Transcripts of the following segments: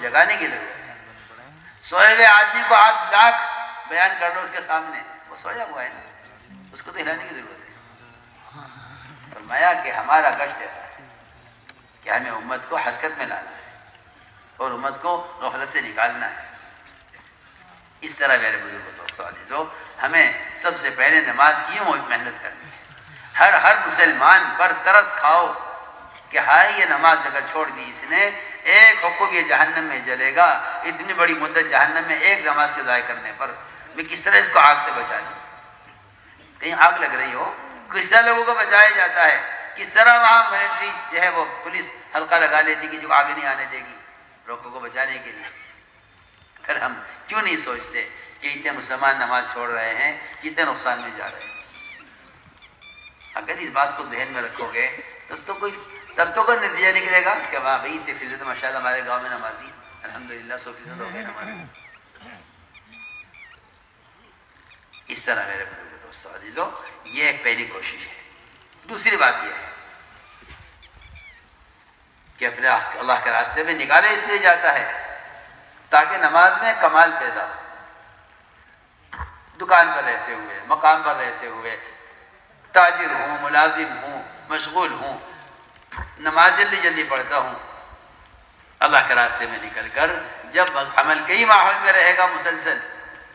جگانے کی ضرورت ہے۔ سوئے ہوئے آدمی کو آپ لاکھ بیان کر لو اس کے سامنے، وہ سویا ہوا ہے نا، اس کو تو ہلانے کی ضرورت ہے۔ فرمایا کہ ہمارا گشت ایسا ہے کہ ہمیں امت کو حرکت میں لانا ہے اور امت کو غفلت سے نکالنا ہے۔ اس طرح میرے بزرگوں دوستوں عزیزوں، ہمیں سب سے پہلے نماز کی محنت کرنی ہے۔ ہر مسلمان پر ترس کھاؤ کہ ہائے یہ نماز اگر چھوڑ دی اس نے، ایک حقوق یہ جہنم میں جلے گا، اتنی بڑی مدت جہنم میں ایک نماز کے ضائع کرنے پر میں کس طرح اس کو آگ سے بچا لوں؟ کہیں آگ لگ رہی ہو، کس طرح لوگوں کو بچایا جاتا ہے، کس طرح وہاں ملٹری جو ہے وہ پولیس حلقہ لگا لیتی کہ جو آگے نہیں آنے دے گی لوگوں کو بچانے کے لیے۔ پھر ہم کیوں نہیں سوچتے کہ اتنے مسلمان نماز چھوڑ رہے ہیں، کتنے نقصان میں جا رہے ہیں؟ اگر اس بات کو ذہن میں رکھو گے تب تو کوئی نتیجہ نکلے گا کہ وہاں بھائی 30% ماشاء اللہ ہمارے گاؤں میں نمازی الحمدللہ 100% ہو گئے ہمارے۔ اس طرح میرے دوستوں عزیزوں، یہ ایک پہلی کوشش ہے۔ دوسری بات یہ ہے کہ اپنے اللہ کے راستے میں نکالے اس لیے جاتا ہے تاکہ نماز میں کمال پیدا ہو۔ دکان پر رہتے ہوئے، مقام پر رہتے ہوئے، تاجر ہوں، ملازم ہوں، مشغول ہوں، نماز جلدی پڑھتا ہوں، اللہ کے راستے میں نکل کر جب عمل کے ہی ماحول میں رہے گا مسلسل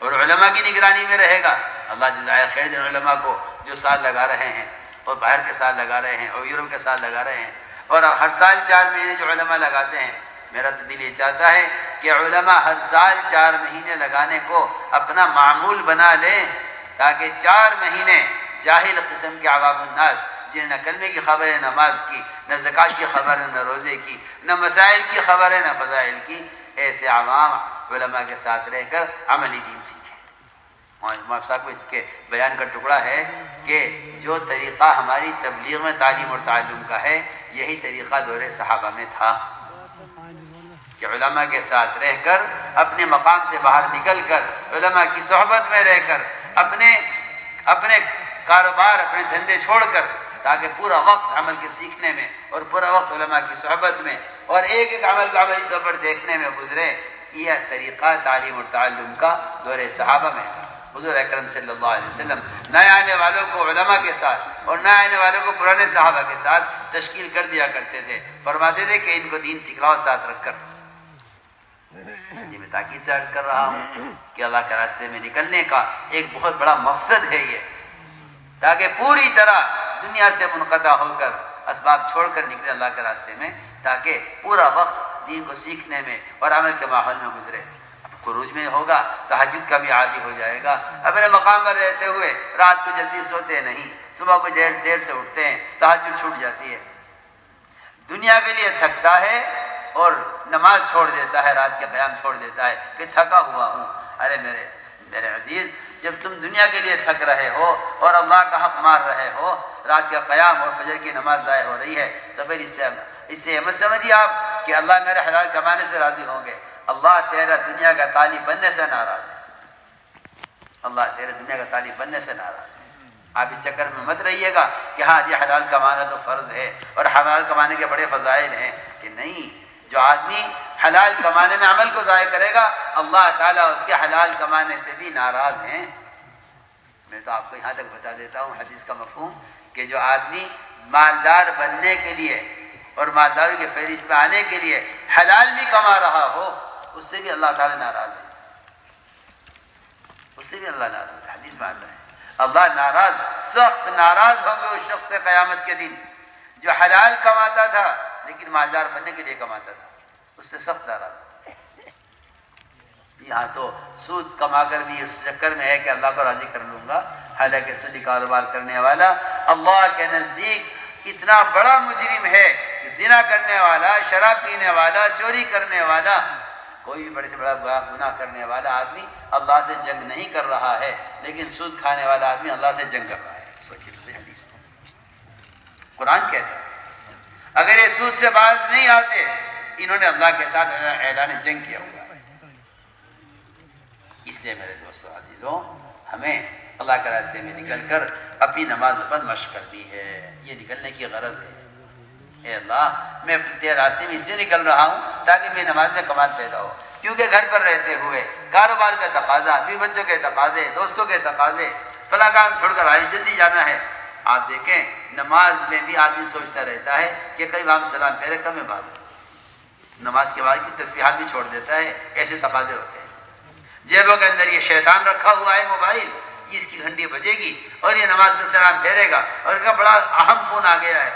اور علماء کی نگرانی میں رہے گا، اللہ جزائے خیر دے علماء کو جو سال لگا رہے ہیں اور باہر کے سال لگا رہے ہیں اور یورپ کے سال لگا رہے ہیں اور ہر سال 4 مہینے جو علماء لگاتے ہیں، میرا تو دل یہ چاہتا ہے کہ علماء ہر سال 4 مہینے لگانے کو اپنا معمول بنا لیں تاکہ 4 مہینے جاہل قسم کے عوام الناس جنہیں نہ کلمے کی خبر ہے، نماز کی، نہ زکوٰۃ کی خبر ہے، نہ روزے کی، نہ مسائل کی خبر ہے، نہ فضائل کی، ایسے عوام علماء کے ساتھ رہ کر عملی دین سیکھیں۔ امام صاحب کے بیان کا ٹکڑا ہے کہ جو طریقہ ہماری تبلیغ میں تعلیم اور تعلم کا ہے، یہی طریقہ دور صحابہ میں تھا کہ علماء کے ساتھ رہ کر، اپنے مقام سے باہر نکل کر، علماء کی صحبت میں رہ کر، اپنے کاروبار، اپنے دھندے چھوڑ کر، تاکہ پورا وقت عمل کے سیکھنے میں اور پورا وقت علماء کی صحبت میں اور ایک ایک عمل کو عملی طور پر دیکھنے میں گزرے۔ یہ طریقہ تعلیم اور تعلم کا دور صحابہ میں تھا۔ حضور اکرم صلی اللہ علیہ وسلم نئے آنے والوں کو علماء کے ساتھ اور نئے آنے والوں کو پرانے صحابہ کے ساتھ تشکیل کر دیا کرتے تھے، فرماتے تھے کہ ان کو دین سکھلاؤ ساتھ رکھ کر۔ میں تاکید سے عرض کر رہا ہوں کہ اللہ کے راستے میں نکلنے کا ایک بہت بڑا مقصد ہے یہ، تاکہ پوری طرح دنیا سے منقطع ہو کر اسباب چھوڑ کر نکلے اللہ کے راستے میں، تاکہ پورا وقت دین کو سیکھنے میں اور عمل کے ماحول میں گزرے۔ خروج میں ہوگا، تہجد کا بھی عادی ہو جائے گا، اپنے مقام پر رہتے ہوئے رات کو جلدی سوتے نہیں، صبح کو دیر سے اٹھتے ہیں، تہجد چھوٹ جاتی ہے، دنیا کے لیے تھکتا ہے اور نماز چھوڑ دیتا ہے، رات کے قیام چھوڑ دیتا ہے کہ تھکا ہوا ہوں۔ ارے میرے عزیز، جب تم دنیا کے لیے تھک رہے ہو اور اللہ کا حق مار رہے ہو، رات کا قیام اور فجر کی نماز ضائع ہو رہی ہے، تو پھر اس سے مت سمجھیے آپ کہ اللہ میرے حلال کمانے سے راضی ہوں گے۔ اللہ تیرا دنیا کا طالب بننے سے ناراض ہے، اللہ تیرے دنیا کا طالب بننے سے ناراض ہے۔ آپ اس چکر میں مت رہیے گا کہ ہاں یہ حلال کمانا تو فرض ہے اور حلال کمانے کے بڑے فضائل ہیں، کہ نہیں، جو آدمی حلال کمانے میں عمل کو ضائع کرے گا، اللہ تعالیٰ اس کے حلال کمانے سے بھی ناراض ہیں۔ میں تو آپ کو یہاں تک بتا دیتا ہوں حدیث کا مفہوم، کہ جو آدمی مالدار بننے کے لیے اور مالداروں کی فہرست میں آنے کے لیے حلال بھی کما رہا ہو، اس سے بھی اللہ تعالیٰ ناراض ہے، اس سے بھی اللہ ناراض ہے۔ حدیث میں آتا ہے اللہ ناراض، سخت ناراض ہوں گے اس شخص سے قیامت کے دن جو حلال کماتا تھا لیکن مالدار بننے کے لیے کماتا تھا، اس سے سخت ناراض۔ یہاں تو سود کما کر بھی اس چکر میں ہے کہ اللہ کو راضی کر لوں گا، حالانکہ سودی کاروبار کرنے والا اللہ کے نزدیک اتنا بڑا مجرم ہے کہ زنا کرنے والا، شراب پینے والا، چوری کرنے والا، کوئی بھی بڑے سے بڑا گناہ کرنے والا آدمی اللہ سے جنگ نہیں کر رہا ہے، لیکن سود کھانے والا آدمی اللہ سے جنگ کر رہا ہے۔ سوچیے حدیث قرآن کہتا ہے اگر یہ سود سے باز نہیں آتے، انہوں نے اللہ کے ساتھ اعلان جنگ کیا ہوا ہے۔ اس لیے میرے دوستو عزیزوں، ہمیں اللہ کے راستے میں نکل کر اپنی نماز پر مشق کرنی ہے، یہ نکلنے کی غرض ہے۔ اے اللہ میں تیرے راستے میں اس لیے نکل رہا ہوں تاکہ میری نماز میں کمال پیدا ہو، کیونکہ گھر پر رہتے ہوئے کاروبار کا تقاضا، بیوی بچوں کے تقاضے، دوستوں کے تقاضے، فلاں کام چھوڑ کر آئے جلدی جانا ہے۔ آپ دیکھیں نماز میں بھی آدمی سوچتا رہتا ہے کہ کئی بار سلام پھیرے کب میں بھاگوں، نماز کے بعد کی تسبیحات بھی چھوڑ دیتا ہے، ایسے تقاضے ہوتے ہیں۔ جیبوں کے اندر یہ شیطان رکھا ہوا ہے موبائل، اس کی گھنٹی بجے گی اور یہ نماز میں سلام پھیرے گا، اور اس کا بڑا اہم فون آ گیا ہے،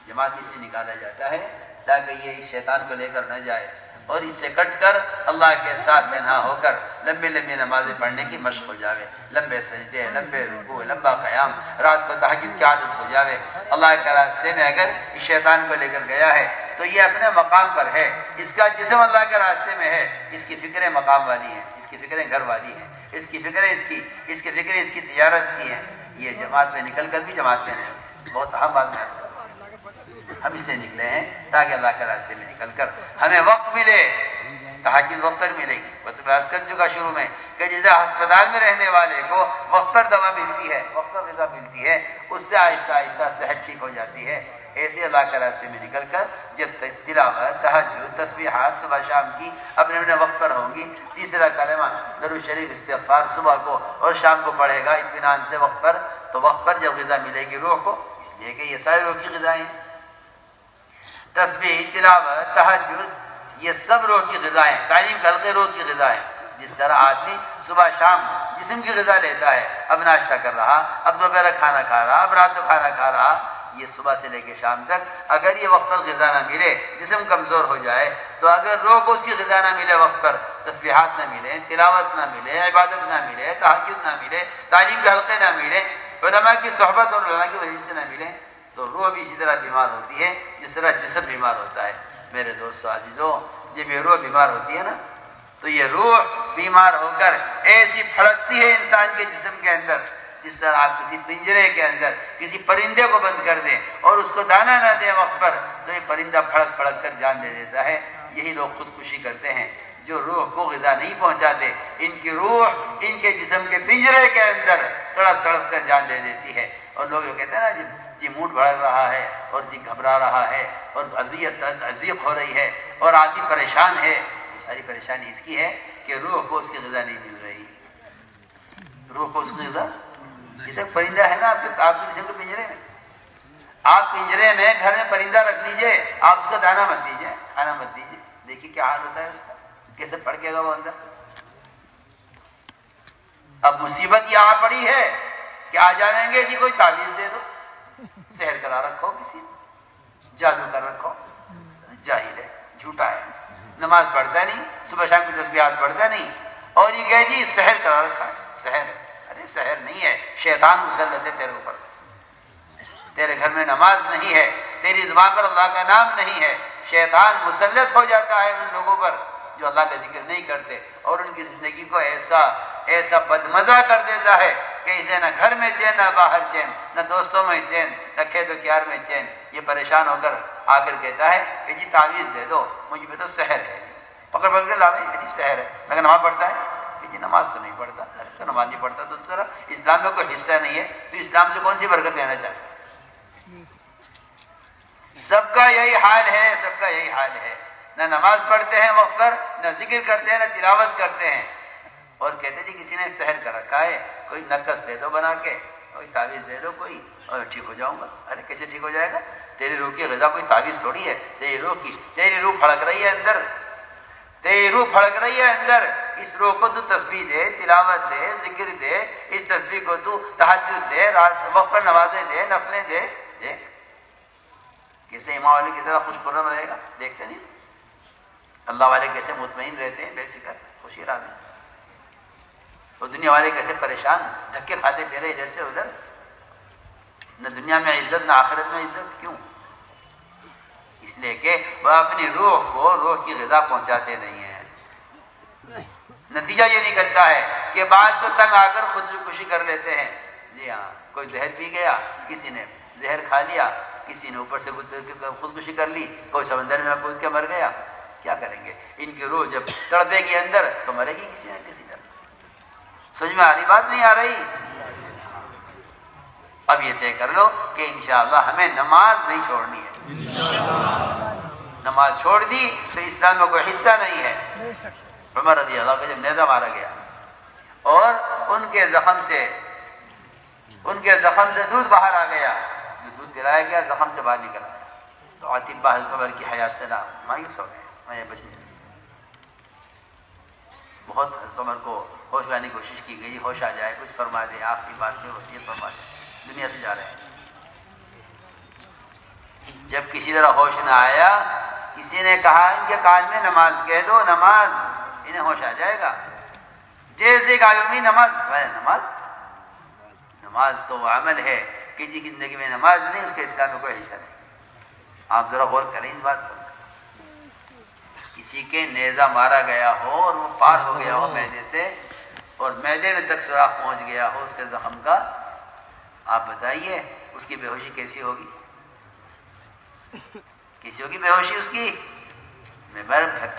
جماعت میں سے نکالا جاتا ہے تاکہ یہ شیطان کو لے کر نہ جائے، اور اس سے کٹ کر اللہ کے ساتھ تنہا ہو کر لمبی لمبی نمازیں پڑھنے کی مشق ہو جاوے، لمبے سجدے، لمبے رکوع، لمبا قیام، رات کو تہجد کی عادت ہو جاوے۔ اللہ کے راستے میں اگر اس شیطان کو لے کر گیا ہے تو یہ اپنے مقام پر ہے، اس کا جسم اللہ کے راستے میں ہے، اس کی فکریں مقام والی ہیں، اس کی فکریں گھر والی ہیں، اس کی فکریں اس کی فکریں اس کی تجارت کی ہیں۔ یہ جماعت میں نکل کر بھی جماعت میں نہیں، بہت اہم بات ہے، ہم اسے نکلے ہیں تاکہ اللہ کے راستے میں نکل کر ہمیں وقت ملے، تہجد وقت پر ملے گی۔ وہ تو میں عرض کر چکا شروع میں کہ جیسے ہسپتال میں رہنے والے کو وقت پر دوا ملتی ہے، وقت پر غذا ملتی ہے، اس سے آہستہ آہستہ صحت ٹھیک ہو جاتی ہے، ایسے اللہ کے راستے میں نکل کر جب تلاوت، تہجد، تسبیحات صبح شام کی اپنے اپنے وقت پر ہوں گی، تیسرا کلمہ درود شریف استغفار صبح کو اور شام کو پڑھے گا اطمینان سے وقت پر، تو وقت پر جب غذا ملے گی روح کو، اس لیے کہ یہ سارے روح کی غذائیں ہیں، تسبیح، تلاوت، تہجد، یہ سب روح کی غذائیں، تعلیم کے حلقے روح کی غذائیں۔ جس طرح آدمی صبح شام جسم کی غذا لیتا ہے، اب ناشتہ کر رہا، اب دوپہر کھانا کھا رہا، اب رات کو کھانا کھا رہا، یہ صبح سے لے کے شام تک اگر یہ وقت پر غذا نہ ملے، جسم کمزور ہو جائے، تو اگر روح کو اس کی غذا نہ ملے، وقت پر تسبیحات نہ ملے، تلاوت نہ ملے، عبادت نہ ملے، تہجد نہ ملے، تعلیم کے حلقے نہ ملے، علماء کی صحبت اور علماء کی وجہ سے نہ ملے، تو روح بھی اسی طرح بیمار ہوتی ہے جس طرح جسم بیمار ہوتا ہے۔ میرے دوستو عزیزو، جب یہ روح بیمار ہوتی ہے نا، تو یہ روح بیمار ہو کر ایسی پھڑکتی ہے انسان کے جسم کے اندر، جس طرح آپ کسی پنجرے کے اندر کسی پرندے کو بند کر دیں اور اس کو دانہ نہ دیں وقت پر، تو یہ پرندہ پھڑک پھڑک کر جان دے دیتا ہے۔ یہی لوگ خودکشی کرتے ہیں جو روح کو غذا نہیں پہنچاتے، ان کی روح ان کے جسم کے پنجرے کے اندر تڑپ تڑپ کر جان دے دیتی ہے۔ اور لوگ یہ کہتے ہیں نا جی موڈ بڑھ رہا ہے اور جی گھبرا رہا ہے اور اذیت ہو رہی ہے اور آدمی پریشان ہے، ساری پریشانی اس کی ہے کہ روح کو اس کی غذا نہیں مل رہی، روح کو اس کی غذا، جیسے پرندہ ہے نا آپ کے جسم کے پنجرے میں، آپ پنجرے میں گھر میں پرندہ رکھ لیجئے، آپ اس کو دانا مت دیجئے، کھانا مت دیجئے، دیکھیے کیا حال ہوتا ہے اس کا، کیسے پڑکے گا وہ اندر۔ اب مصیبت یہ آ پڑی ہے کہ آ جائیں گے جی کوئی تعویذ دے دو، سحر کرا رکھو، کسی جادو کر رکھو، جاہل ہے، جھوٹا ہے، نماز پڑھتا نہیں، صبح شام کی تسبیحات پڑھتا نہیں، اور یہ کہے جی سحر کرا رکھا ہے، سحر ہے، ارے سحر نہیں ہے، شیطان مسلط ہے تیرے اوپر، تیرے گھر میں نماز نہیں ہے، تیری زبان پر اللہ کا نام نہیں ہے، شیطان مسلط ہو جاتا ہے ان لوگوں پر جو اللہ کا ذکر نہیں کرتے، اور ان کی زندگی کو ایسا بدمزہ کر دیتا ہے کہ اسے نہ گھر میں چین، نہ باہر چین، نہ دوستوں میں چین، نہ کھیت و کیار میں چین۔ یہ پریشان ہو کر آ کر کہتا ہے کہ جی تعویذ دے دو، مجھ پہ تو سحر ہے، پکڑ پکڑ کے لاوے جی سحر ہے، میں کہ نماز پڑھتا ہے کہ جی نماز تو نہیں پڑھتا، ارے تو نماز نہیں پڑھتا تو ذرا اسلام میں کوئی حصہ نہیں ہے، تو اسلام سے کون سی برکت لینا چاہتا؟ سب کا یہی حال ہے، سب کا یہی حال ہے، نہ نماز پڑھتے ہیں وقت پر، نہ ذکر کرتے ہیں، نہ تلاوت کرتے ہیں، اور کہتے جی کسی نے سحر کر رکھا ہے، کوئی نقص دے دو بنا کے، کوئی تعویذ دے دو کوئی، اور ٹھیک ہو جاؤں گا۔ ارے کیسے ٹھیک ہو جائے گا؟ تیری روح کی غذا کوئی تعویذ تھوڑی ہے، تیری روح پھڑک رہی ہے اندر، تیری روح پھڑک رہی ہے اندر، اس روح کو تو تسبیح دے، تلاوت دے، ذکر دے، اس تسبیح کو تو تہجد دے، رات وقت پر نمازیں دے، نفلیں دے، کیسے ایمان والے کی طرح خوش خرم رہے گا، دیکھتے نہیں اللہ والے کیسے مطمئن رہتے ہیں، بے فکر خوشی راضی، اور دنیا والے کیسے پریشان دھکے کھاتے پھرے ادھر سے ادھر، نہ دنیا میں عزت نہ آخرت میں عزت، کیوں؟ اس لیے کہ وہ اپنی روح کو روح کی غذا پہنچاتے نہیں ہیں۔ نتیجہ یہ نکلتا ہے کہ بعض کو تنگ آ کر خودکشی کر لیتے ہیں، جی ہاں، کوئی زہر پی گیا، کسی نے زہر کھا لیا، کسی نے اوپر سے خودکشی کر لی، کوئی سمندر میں کود کے مر گیا، کیا کریں گے؟ ان کی روح جب تڑپے گی اندر تو مرے گی کسی نہ کسی طرح۔ سمجھ میں آ رہی بات نہیں آ رہی؟ اب یہ طے کر لو کہ انشاءاللہ ہمیں نماز نہیں چھوڑنی ہے، نماز چھوڑ دی تو اسلام میں کوئی حصہ نہیں ہے۔ عمر رضی اللہ عنہ کو جب نیزہ مارا گیا اور ان کے زخم سے دودھ باہر آ گیا، جو دودھ پلایا گیا زخم سے باہر نکلا، تو عتبہ حضرت عمر کی حیات سے نہ مایوس ہو گئے، میں بچ نہیں۔ بہت حضرت عمر کو ہوش لانے کی کوشش کی گئی، ہوش آ جائے، کچھ فرما دے، آخری بات میں وصیت فرما دے، دنیا سے جا رہے ہیں۔ جب کسی طرح ہوش نہ آیا، کسی نے کہا ان کے کان میں نماز کہہ دو، نماز، انہیں ہوش آ جائے گا۔ جیسے کہ آدمی نماز تو وہ عمل ہے کہ جس کی زندگی میں نماز نہیں، اس کے اسلام میں کوئی حصہ نہیں۔ آپ ذرا غور کریں اس بات پر۔ کسی کے نیزہ مارا گیا ہو اور وہ پار ہو گیا ہو معدے سے، اور معدے میں تک سوراخ پہنچ گیا ہو اس کے زخم کا، آپ بتائیے اس کی بے ہوشی کیسی ہوگی؟ کسی ہوگی بے ہوشی اس کی؟ میں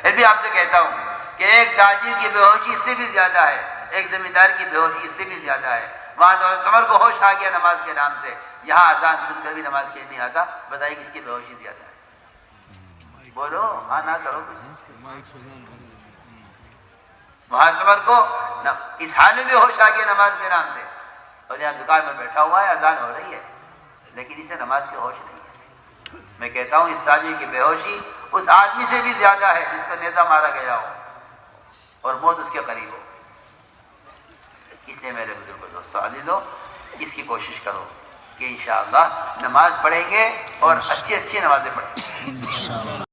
پھر بھی آپ سے کہتا ہوں کہ ایک تاجر کی بے ہوشی اس سے بھی زیادہ ہے، ایک زمیندار کی بے ہوشی اس سے بھی زیادہ ہے۔ وہاں تو عمر کو ہوش آ گیا نماز کے نام سے، یہاں اذان سن کر بھی نماز کے نہیں آتا، بتائیے کس کی بے ہوشی زیادہ ہے؟ بولو، ہاں نہ کرو کچھ۔ وہاں عمر کو اس حال میں بھی ہوش آ گیا نماز کے نام سے، اور یہاں دکان میں بیٹھا ہوا ہے، اذان ہو رہی ہے، لیکن اسے نماز کی ہوش نہیں ہے۔ میں کہتا ہوں اس تاجر کی بے ہوشی اس آدمی سے بھی زیادہ ہے جس کو نیزہ مارا گیا ہو اور موت اس کے قریب ہو۔ اس لیے میرے بزرگوں دوستو عزیزو، اس کی کوشش کرو کہ انشاءاللہ نماز پڑھیں گے اور اچھی نمازیں پڑھیں گے۔